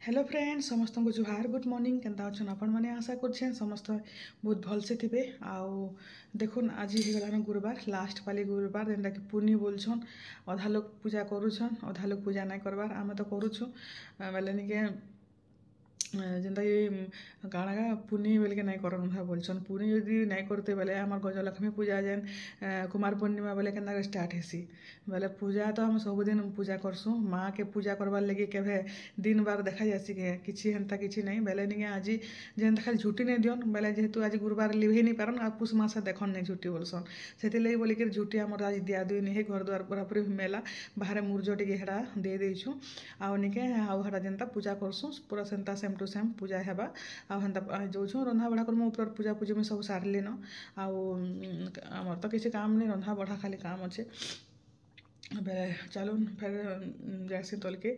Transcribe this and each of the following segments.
Hello friends समस्त को जुहार good morning केनता अच्छन आपण मैंने आशा कर समस्त बहुत भलसे थे आउ देखुन आज हो गुरुवार लास्ट पाली गुरुवार जेनटा कि पुनी बोलछन अधा लोग पूजा करुछन अधा लोग पूजा नहीं करवार आम तो करुछु बेले निके जेनता कि काଣା पुनी बेल के नहीं करन था बोलछन पुनी यदि नहीं करते बेले हमार गजलक्ष्मी पूजा जेन कुमार पूर्णिमा बेले के स्टार्ट हेसी बेले पूजा तो हम सबुदिन पूजा करसुँ माँ के पूजा करवार लगे केभे दिन बार देखा जासी के किछि हेन्ता किछि नहीं बेले निके आज जेन खाली झुटी नहीं दियन बेले जेहेतु आज गुरुवार लिभे नहीं पारन आ पुष मास देखन नहीं झुटी बोलसन से लगे बोलिक झुटी आमर आज दिया दुई नहीं घर द्वार पूरापूरी मेला बाहर मुर्ज टे हेड़ा दे देछुँ आउ निके आउ हेड़ा जेनता पूजा करसुँ पूरा सेंता सेम टू सेम पूजा हेबा आउ हेन्ता जोछुँ रंधा बढ़ा कर ऊपर पूजा पूजी में सब सारली न आउ आमर तो किसी काम नहीं रंधा बढ़ा खाली काम अच्छे बेले चलून फिर जैसे तल के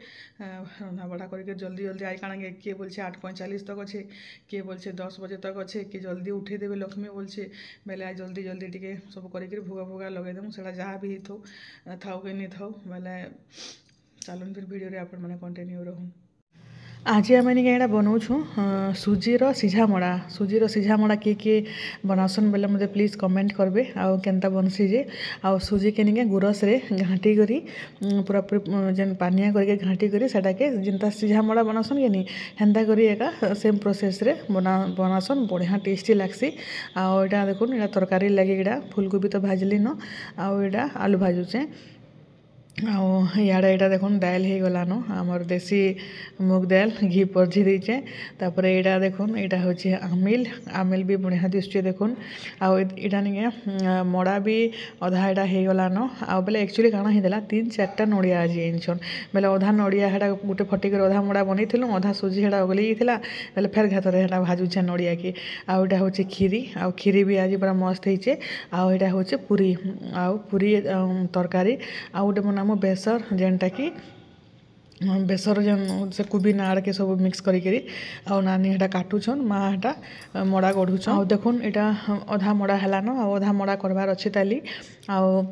रंधा बढ़ा करके जल्दी जल्दी आई काଣା किए बोल 8:45 तक अच्छे किए बोल 10 बजे तक अच्छे कि जल्दी उठे देवे लक्ष्मी बोल बेले आज जल्दी जल्दी टे सब कर भोगा भोगा लगे देमु से जहाँ भी थाउ कि नहीं थाउ बेले चलून फिर वीडियो रे आपण माने कंटिन्यू रहूँ। आज आम निके बनाऊँ सुजीर सिझा मड़ा किए बनासन बेले मुझे प्लीज कमेंट करबे आउ केनता बनसी जे आउ सुजी के निके गुरस रे घाटी करी पूरा जेन पानिया करके घाटी करी सेटा के जिनता सिझा मड़ा बनासन के नहीं हेन्ता करी एका सेम प्रोसेस रे बनासन बढ़िया टेस्टी लागसी आउ एटा देखुन एटा तरकारी लगे एटा फूलकोबी तो भाजली न आउ एटा आलू भाजुचे इे देखुन दाल हो गलान आमर देसी मुग दाल घी परझी देचे तापर यहाँ देखुन यहाँ हूँ आमिल आमिल भी बढ़िया दिशुचे देखुन आटा नहीं मड़ा भी अधा यहाँ हो गलान आउ बेले एक्चुअली काଣା होता 3-4टा नड़िया आज आनछन बेले अधा नड़िया है गोटे फटिक अधा मड़ा बनईलु अधा सुजी है ओगली बेले फेर घातरे है भाजुचे नड़िया की आउ यहाँ हूँ खीरी आउ खीरी भी आज पूरा मस्त होचे आउ यहाँ हूँ पूरी आउ पूरी तरकारी आउ गोटे बनामु बेसर जेनटा कि बेसर जेन से कोबी नाड़ के सब मिक्स करी आउ नानी हेटा काटुछन माँ हेटा मड़ा गढ़ुछन आउ देखुन यहाँ अधा मड़ा हेलान आउ अधा मड़ा करवार अच्छे ताली आउ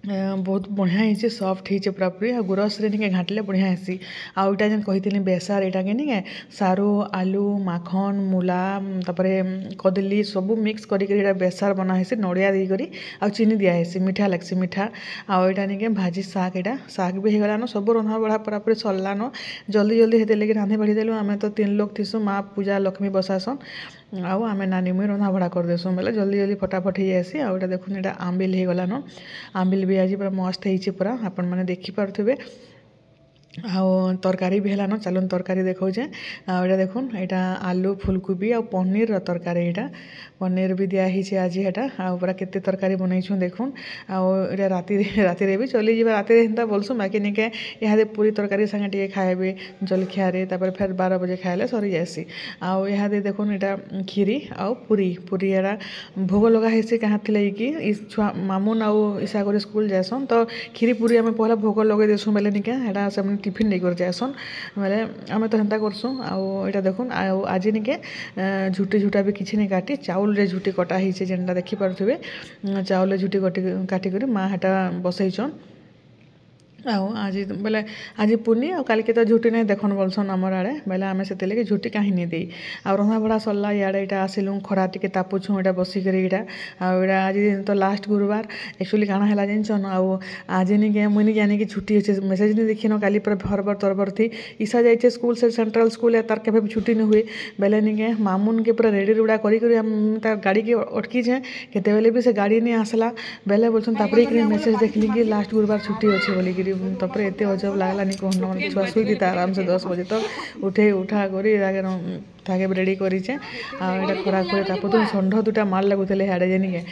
बहुत बढ़िया होती सफ्ट होती पूरापूरी आ गुरस रे निके घाटले बढ़िया हेसी आउ इटा जेन कही बेसार यहाँ के निके सारू आलू माखन मूला तापरे कदली सब मिक्स करी बेसार बना हेसी नड़िया देकरी आउ चीनी दिया हेसी मीठा लगसी मीठा आउ यहाँ निके भाजी शाग यहाँ शाग भी होगलान सब रंधा बढ़ा पूरापूरी सरलान जल्दी जल्दी हेते लगे रांधि बाढ़ी देलु आमे तो 3 लोग थीसु माँ पूजा लक्ष्मी बसासन आउ आमे नानी मुई रंधा बढ़ा कर देसुँ बेले जल्दी जल्दी फटाफट हो जासी आउ यहाँ देखुन यहाँ आंबिल हो गलान आंबिल भी आज पूरा मस्त होती पूरा आपण मैंने देखिपे आउ तरकारी भी है चलन तरकारी देखौचे आउ देखुन यहाँ आलू फूलकोबी आ पनीर तरकारी यहाँ पनीर भी दिखाई आज यहाँ आउ पूरा केते तरकारी बनईछु देखुन आउ राति भी चली जाए राति हेन्ता बोलसुँ बाकी निके यहाँ पूरी तरकारी संगे टे खाएबे जलखिया तापर फिर 12 बजे खाइले सरी जासी आउ यहाँ देखुन यहाँ खीरी आउ पूरी यहाँ भोग लगा हेसी कहाँ थी कि छुआ मामुन आउ ईसा कर स्कूल जासन तो खीरी पूरी आम पहला भोग लगे देसुँ बेले निके यहाँ से टिफिन लेकर जासन बेले आम तो हेन्ता करसुँ आउ यहाँ देखुन आज निके झुटी झुटा भी किसी नहीं काटी चाउल रे झुटी कटा होइछे जेनटा देखि पारुथिबे चाउल रे झुटी काटी करी माँ हेटा बसैछन आउ आज बेले आज पुनी आ काल के तो झुटी नहीं देखन बोलसन आमर आड़े बेले आमे से लगे झुटी कहीं नहीं दी आ रंधा बड़ा सरला इे यहाँ आसिलु खरा टे तापुछुँ यहाँ बसिकर यहाँ आज तो लास्ट गुरुवार एक्चुअली काଣା है जानछन आउ आज नहीं मुझे जानी कि छुट्टी अच्छे मेसेज नहीं देखिन काली पूरा भरबर तरबर थी ईसा जाइए स्कूल से सेंट्रल स्कूल है तार केवे छुट्टी नहीं हुए बेले नहीं मामुन के पूरा रेडी रुड़ा कर गाड़ी के अटकी जाए केते बेले भी से गाड़ी नहीं आसला बेले बोलछन तापर मेसेज देखली कि लास्ट गुरुवार छुट्टी अच्छे बोलिक तापर एत अजब लगलानी कहन छुआ शुई था आराम से 10 बजे तक उठा करी ताके रेडी करीचे आटा खरा खरी तापर तो षंढ 2टा मार लगुले हाड़े जेनिके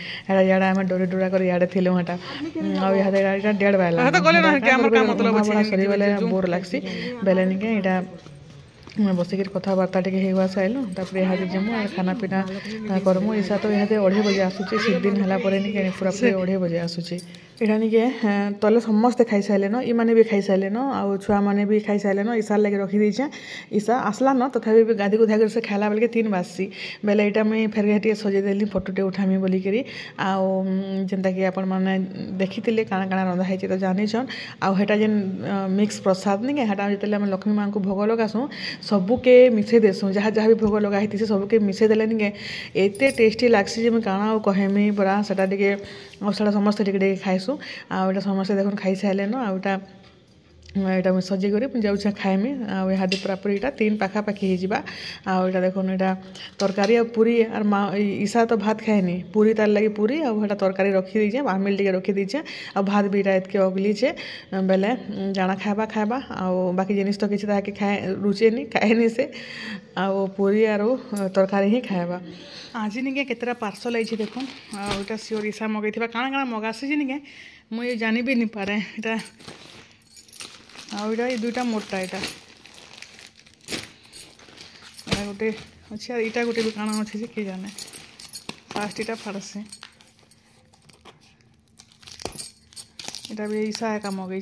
यहाँ आम डोरी डोरा कर इे थी हाँ आटा 1:30 बाजला सरी बेले बोर लगसी बेले निके यहाँ बसिक कथबार्ता टे हुआ साइलु तापर यहाँ जीमु खाना पीना करमु ईसा तो यहाँ 2:30 बजे आसूची 7 दिन है पूरा पूरी 2:30 बजे आसूची। एटा निके तले समस्ते खाई सारे न इमाने भी खाई सारे न आउ छुआ मैंने भी खाई सारे न ईसार लगे रखी दीचे ईसा आसला न तथापि भी गाधी गुधा कर से खाला बेल के 3 बासी बेले यहाँ मुझे फेर टे सजे देली फोटोटे उठामी बोलिकी आउ जेनता कि आपण मैंने देखी काଣା काଣା रंधा है तो जानीछन आटा जेन मिक्स प्रसाद नहीं हेटा जो लक्ष्मी माँ को भोग लगासूँ सबुके मिसई देसूँ जहाँ जहाँ भी भोग लगा होती सबुके मिसई देले निके एते टेस्टी लागसी जे काଣା कहमी पूरा सेटा टिके सेटा समस्ते टिके खाइसु आटा समस्ते देखो खाई सारे न आटा यहाँ मुझे सजे कर जाऊँ खाएमी आदि पूरा पूरी यहाँ 3 पाखापाखि होगा आटा देखो यहाँ तरकारी पूरी आर माँ ईसा तो भात खाएनी पूरी तार लगे पूरी आटा तरकारी रखी दीचे आमिल टे रखी दीचे आ भात भी इतके अगलीचे बेले जाना खावा खावा आउ बाकी जिनिस तो किसी ताकि खाए रुचेनी खाएनी से आउ पूरी आर तरकारी ही खाएबा आज निके केतरा पार्सल आई देखो आटा सियोर ईसा मगई काଣା काଣା मगासी निके मुझे जानी भी नहीं पारे यहाँ आईटा दुईटा मोटा यहाँ गोटे अच्छे यहाँ गोटे भी काଣା अच्छे किए जाने फास्ट यहाँ फाड़सी यहाँ भी ईसा एका मगई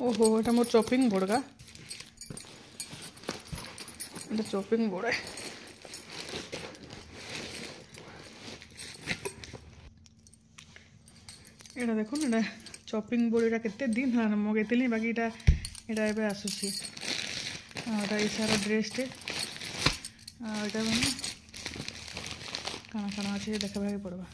ओहो यहाँ मोर चॉपिंग बोर्ड का चॉपिंग बोर्ड है यहाँ देखो ना चॉपिंग बोर्ड यहाँ केते दिन है मगैली बाकी यहाँ एवं आसूसी ईसार ड्रेसटे यहाँ मैंने काଣା काଣା अच्छे देखा पड़वा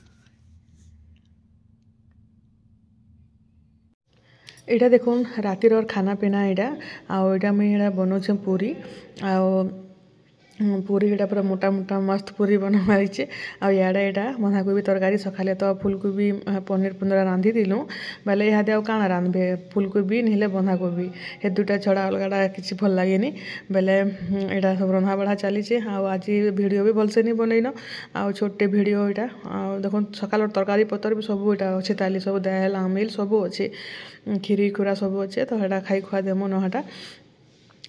यहाँ देखो रातिर खाना पीना यहाँ आटा मुझे बनाऊे पूरी पूरी यहाँ पूरा मोटा मोटा मस्त पूरी बनवाई आड़े यहाँ बंधाकोबी तरकारी सकाले तो फुलकोबी पनीर पुनरा रांधि दिलु बेले यहाँ आउ काଣା रांधबे फुलकोबी निले बंधाकोबी हे दुटा छड़ा अलगाटा किसी भल लगे बेले यहाँ सब रंधा बढ़ा चली आज वीडियो भी भलसे नहीं बनईन आउ छोटे वीडियो यहाँ देखो सकाल तरकारी पतर भी सब यहाँ अच्छे ताली सब दाल आमिल सब अच्छे खीरी खुरा सब अच्छे तो यहाँ खाई खुआ देमु नहाटा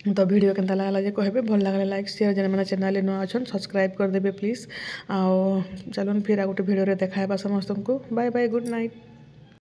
तो वीडियो केनता लागला जे कहबे भल लागले लाइक शेयर जेने मैंने चैनल नुआ अछन सब्सक्राइब कर देबे प्लीज आउ चलन फिर आ गोटे वीडियो रे देखाइबा समस्त को बाय बाय गुड नाइट।